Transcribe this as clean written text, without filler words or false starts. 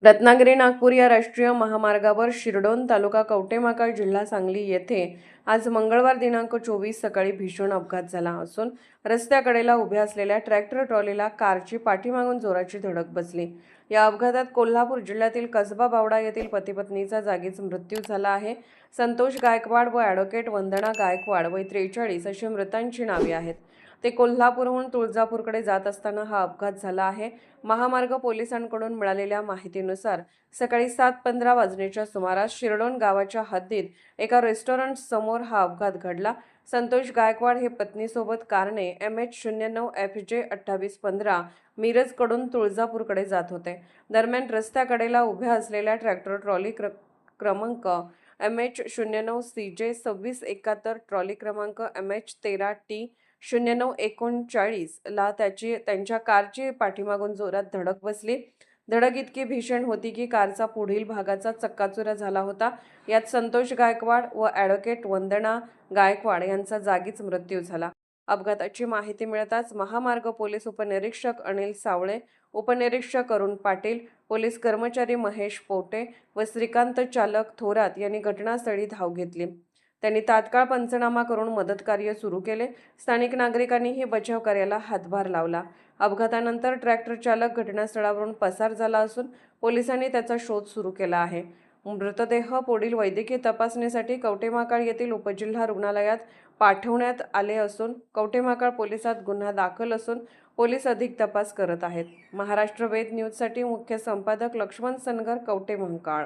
रत्नागिरी नागपूर या राष्ट्रीय महामार्गावर शिरडोन तालुका कवठेमहांकाळ जिल्हा सांगली येथे आज मंगळवार दिनांक 24 सकाळी भीषण अपघात झाला असून रस्त्याकडेला उभ्या असलेल्या ट्रॅक्टर ट्रॉलीला कारची पाठीमागून जोराची धडक बसली। या अपघातात कोल्हापूर जिल्ह्यातील कसबा बावडा येथील पती-पत्नीचा जागीच मृत्यू झाला आहे। संतोष गायकवाड व ॲडव्होकेट वंदना गायकवाड वय 43 अशी मृतांची नावे आहेत। ते कोल्हापूरहून तुळजापूरकडे जात असताना हा अपघात झाला आहे। महामार्ग पोलिसांकडून मिळालेल्या माहितीनुसार सकाळी 7:15 वाजण्याच्या सुमारास शिरडोन गावाच्या हद्दीत एका रेस्टॉरंट समोर हा अपघात घडला। संतोष गायकवाड हे पत्नीसोबत कारने MH09 FJ 2815 मिरजकडून तुळजापूरकडे जात होते। दरम्यान रस्त्याकडेला उभ्या असलेल्या ट्रॅक्टर ट्रॉली क्रमांक MH09 CJ 2671 ट्रॉली क्रमांक MH13T 0939 ला त्यांच्या कारची पाठीमागून जोरात धडक बसली। धडक इतकी भीषण होती की कारचा पुढील भागाचा चक्काचूर झाला होता। यात संतोष गायकवाड व ॲडव्होकेट वंदना गायकवाड यांचा जागीच मृत्यू झाला। अपघाताची माहिती मिळताच महामार्ग पोलीस उपनिरीक्षक अनिल सावळे, उपनिरीक्षक अरुण पाटील, पोलीस कर्मचारी महेश पोटे व श्रीकांत चालक थोरात यांनी घटनास्थळी धाव घेतली। त्यांनी तात्काळ पंचनामा करून मदत कार्य सुरू केले। स्थानिक नागरिकांनीही बचाव कार्याला हातभार लावला। अपघातानंतर ट्रॅक्टर चालक घटनास्थळावरून पसार झाला असून पोलिसांनी त्याचा शोध सुरू केला आहे। मृतदेह पुढील वैद्यकीय तपासणीसाठी कवठेमहांकाळ येथील उपजिल्हा रुग्णालयात पाठवण्यात आले असून कवठेमहांकाळ पोलिसात गुन्हा दाखल असून पोलीस अधिक तपास करत आहेत। महाराष्ट्र वेद न्यूजसाठी मुख्य संपादक लक्ष्मण सनगर, कवठेमहांकाळ।